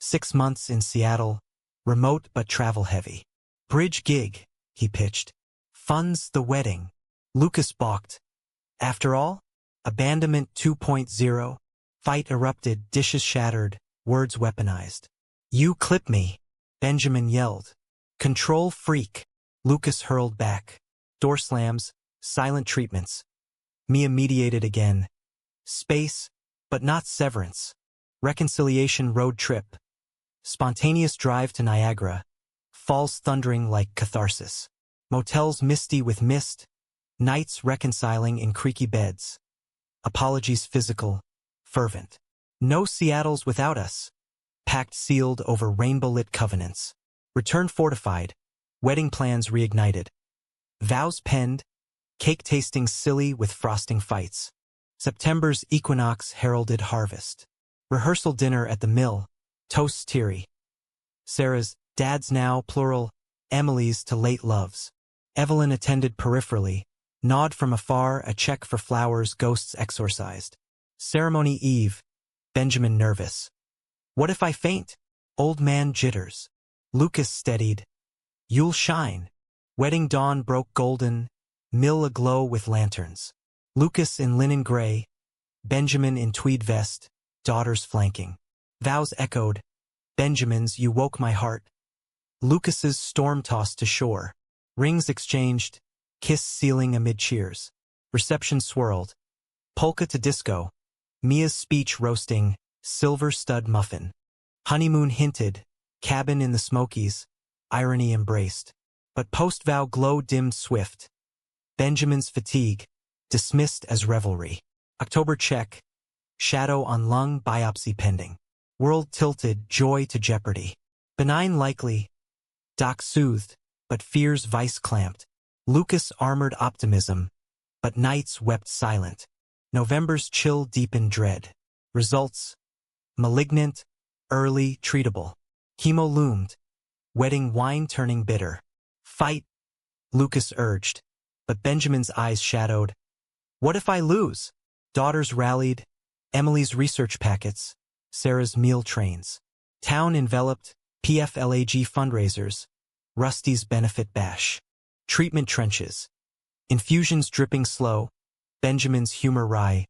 6 months in Seattle, remote but travel-heavy. Bridge gig, he pitched. Funds the wedding. Lucas balked. After all, abandonment 2.0. Fight erupted, dishes shattered, words weaponized. You clip me, Benjamin yelled. Control freak, Lucas hurled back. Door slams, silent treatments. Mia mediated again. Space, but not severance. Reconciliation road trip. Spontaneous drive to Niagara. Falls thundering like catharsis. Motels misty with mist. Nights reconciling in creaky beds. Apologies physical, fervent. No Seattles without us. Pact sealed over rainbow-lit covenants. Return fortified. Wedding plans reignited. Vows penned. Cake tasting silly with frosting fights. September's equinox heralded harvest. Rehearsal dinner at the mill. Toasts teary. Sarah's, dad's now, plural, Emily's to late loves. Evelyn attended peripherally. Nod from afar, a check for flowers, ghosts exorcised. Ceremony eve. Benjamin nervous. What if I faint? Old man jitters. Lucas steadied. You'll shine. Wedding dawn broke golden. Mill aglow with lanterns. Lucas in linen gray. Benjamin in tweed vest. Daughters flanking. Vows echoed. Benjamin's, you woke my heart. Lucas's storm-tossed to shore. Rings exchanged. Kiss sealing amid cheers. Reception swirled. Polka to disco. Mia's speech roasting. Silver stud muffin. Honeymoon hinted. Cabin in the Smokies. Irony embraced. But post-vow glow dimmed swift. Benjamin's fatigue. Dismissed as revelry. October check. Shadow on lung, biopsy pending. World tilted, joy to jeopardy. Benign likely. Doc soothed, but fears vice clamped. Lucas armored optimism, but nights wept silent. November's chill deepened dread. Results: malignant, early, treatable. Chemo loomed, wedding wine turning bitter. Fight, Lucas urged, but Benjamin's eyes shadowed. What if I lose? Daughters rallied, Emily's research packets, Sarah's meal trains. Town enveloped, PFLAG fundraisers, Rusty's benefit bash. Treatment trenches. Infusions dripping slow, Benjamin's humor wry.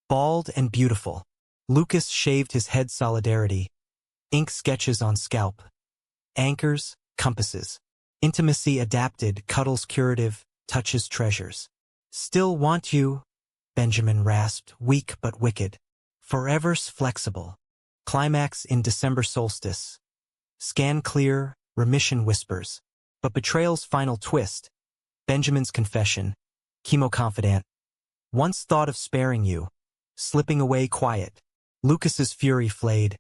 Bald and beautiful. Lucas shaved his head solidarity. Ink sketches on scalp. Anchors, compasses. Intimacy adapted, cuddles curative, touches treasures. Still want you, Benjamin rasped, weak but wicked. Forever's flexible. Climax in December solstice. Scan clear, remission whispers. But betrayal's final twist. Benjamin's confession. Chemo confidant. Once thought of sparing you. Slipping away quiet. Lucas's fury flayed.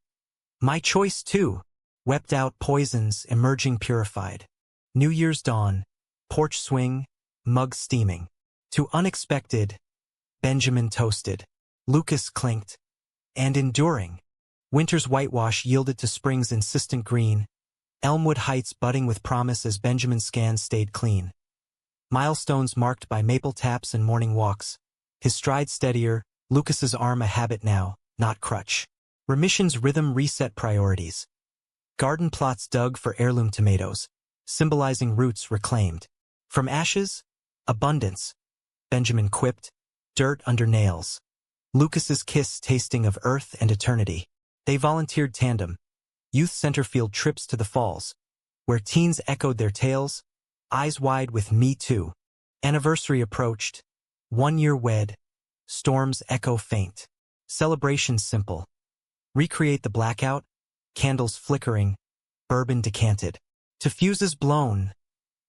My choice too. Wept out poisons emerging purified. New Year's dawn. Porch swing. Mug steaming. To unexpected. Benjamin toasted. Lucas clinked. And enduring. Winter's whitewash yielded to spring's insistent green. Elmwood Heights budding with promise as Benjamin's scans stayed clean. Milestones marked by maple taps and morning walks. His stride steadier, Lucas's arm a habit now, not crutch. Remission's rhythm reset priorities. Garden plots dug for heirloom tomatoes, symbolizing roots reclaimed. From ashes, abundance, Benjamin quipped, dirt under nails. Lucas's kiss tasting of earth and eternity. They volunteered tandem. Youth center field trips to the falls, where teens echoed their tales, eyes wide with Me Too. Anniversary approached. 1 year wed. Storms echo faint. Celebrations simple. Recreate the blackout. Candles flickering. Bourbon decanted. To fuses blown.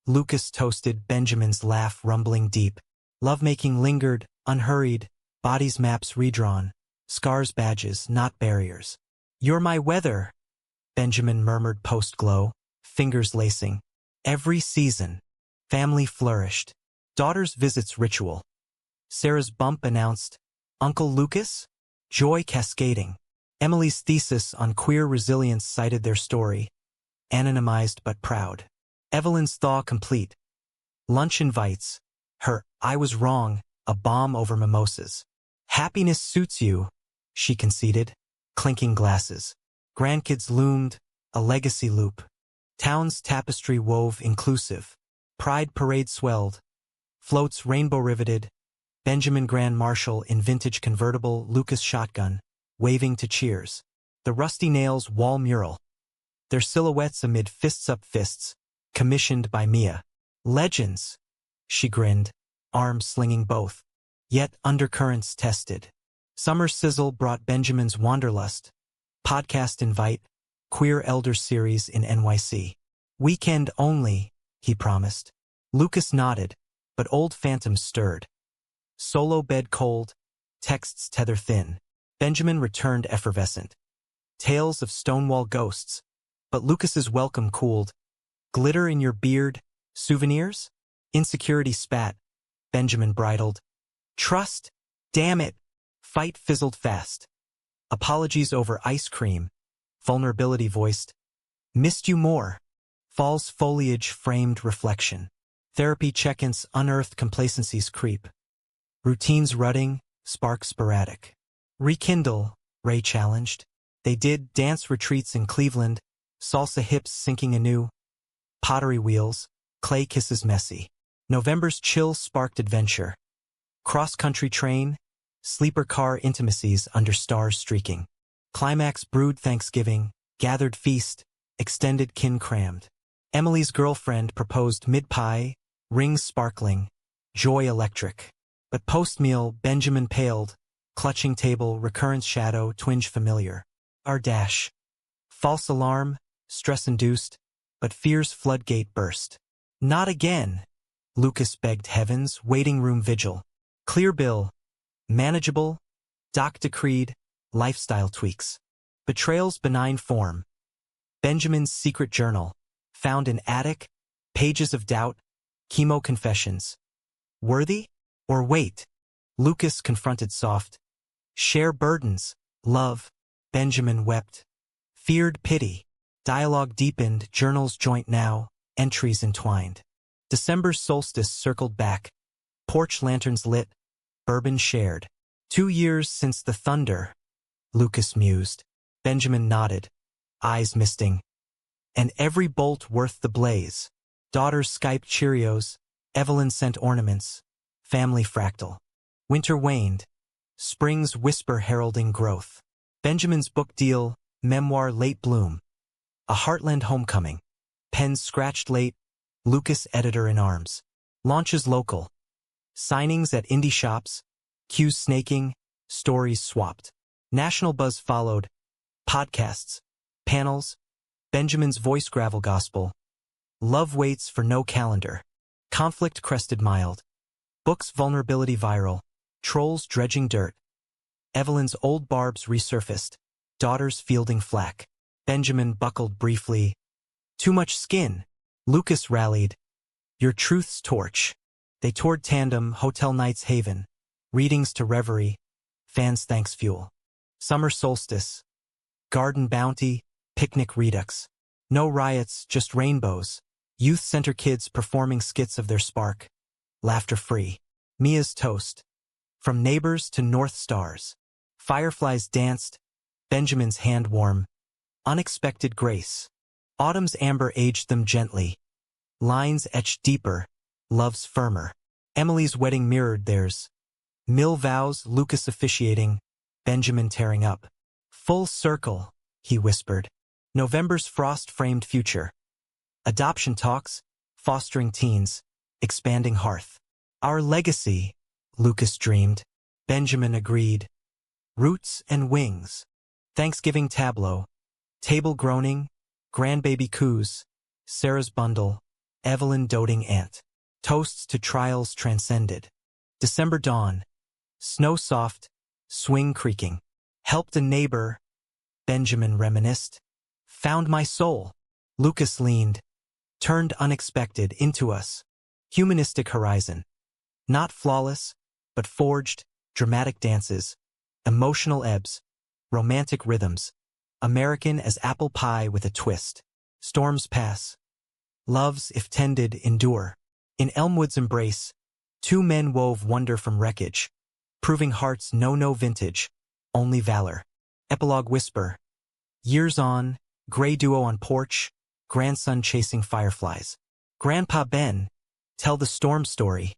Lucas toasted, Benjamin's laugh rumbling deep. Lovemaking lingered, unhurried. Bodies maps redrawn. Scars badges, not barriers. You're my weather, Benjamin murmured post-glow, fingers lacing. Every season. Family flourished. Daughter's visits ritual. Sarah's bump announced, Uncle Lucas? Joy cascading. Emily's thesis on queer resilience cited their story. Anonymized but proud. Evelyn's thaw complete. Lunch invites. Her, I was wrong, a bomb over mimosas. Happiness suits you, she conceded. Clinking glasses. Grandkids loomed, a legacy loop. Town's tapestry wove inclusive. Pride parade swelled. Floats rainbow riveted. Benjamin Grand Marshal in vintage convertible, Lucas shotgun, waving to cheers. The rusty nails wall mural. Their silhouettes amid fists up fists, commissioned by Mia. Legends, she grinned, arms slinging both. Yet undercurrents tested. Summer sizzle brought Benjamin's wanderlust. Podcast invite, Queer Elder Series in NYC. Weekend only, he promised. Lucas nodded, but old phantoms stirred. Solo bed cold, texts tether thin. Benjamin returned effervescent. Tales of Stonewall ghosts, but Lucas's welcome cooled. Glitter in your beard, souvenirs? Insecurity spat. Benjamin bridled. Trust? Damn it. Fight fizzled fast. Apologies over ice cream. Vulnerability voiced. Missed you more. Fall's foliage framed reflection. Therapy check-ins unearthed complacencies creep. Routines rutting, sparks sporadic. Rekindle, Ray challenged. They did dance retreats in Cleveland, salsa hips sinking anew. Pottery wheels, clay kisses messy. November's chill sparked adventure. Cross-country train, sleeper car intimacies under stars streaking. Climax brewed Thanksgiving, gathered feast, extended kin crammed. Emily's girlfriend proposed mid-pie, rings sparkling, joy electric. But post-meal, Benjamin paled, clutching table, recurrence shadow, twinge familiar. Our dash. False alarm, stress-induced, but fear's floodgate burst. Not again, Lucas begged heavens, waiting room vigil. Clear bill. Manageable. Doc decreed. Lifestyle tweaks. Betrayal's benign form. Benjamin's secret journal. Found in attic. Pages of doubt. Chemo confessions. Worthy? Or wait? Lucas confronted soft. Share burdens. Love. Benjamin wept. Feared pity. Dialogue deepened, journals joint now, entries entwined. December's solstice circled back. Porch lanterns lit. Bourbon shared. 2 years since the thunder. Lucas mused. Benjamin nodded. Eyes misting. And every bolt worth the blaze. Daughters Skyped Cheerios. Evelyn sent ornaments. Family fractal. Winter waned. Spring's whisper heralding growth. Benjamin's book deal. Memoir late bloom. A Heartland homecoming. Pens scratched late. Lucas editor in arms. Launches local. Signings at indie shops. Cues snaking. Stories swapped. National buzz followed. Podcasts. Panels. Benjamin's voice gravel gospel. Love waits for no calendar. Conflict crested mild. Book's vulnerability viral. Trolls dredging dirt. Evelyn's old barbs resurfaced. Daughters fielding flack. Benjamin buckled briefly. Too much skin. Lucas rallied. Your truth's torch. They toured tandem, hotel nights haven. Readings to reverie. Fans thanks fuel. Summer solstice. Garden bounty. Picnic redux. No riots, just rainbows. Youth center kids performing skits of their spark. Laughter free. Mia's toast. From neighbors to North Stars. Fireflies danced. Benjamin's hand warm. Unexpected grace. Autumn's amber aged them gently. Lines etched deeper. Love's firmer. Emily's wedding mirrored theirs. Mill vows, Lucas officiating. Benjamin tearing up. Full circle, he whispered. November's frost-framed future. Adoption talks. Fostering teens. Expanding hearth. Our legacy, Lucas dreamed. Benjamin agreed. Roots and wings. Thanksgiving tableau. Table groaning. Grandbaby coos. Sarah's bundle. Evelyn doting aunt. Toasts to trials transcended. December dawn. Snow soft. Swing creaking. Helped a neighbor. Benjamin reminisced. Found my soul. Lucas leaned. Turned unexpected into us. Humanistic horizon. Not flawless, but forged. Dramatic dances. Emotional ebbs. Romantic rhythms. American as apple pie with a twist. Storms pass. Loves, if tended, endure. In Elmwood's embrace, 2 men wove wonder from wreckage, proving hearts know no vintage, only valor. Epilogue whisper. Years on, gray duo on porch, grandson chasing fireflies. Grandpa Ben, tell the storm story.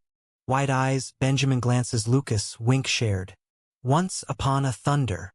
Wide eyes, Benjamin glances Lucas, wink shared. Once upon a thunder.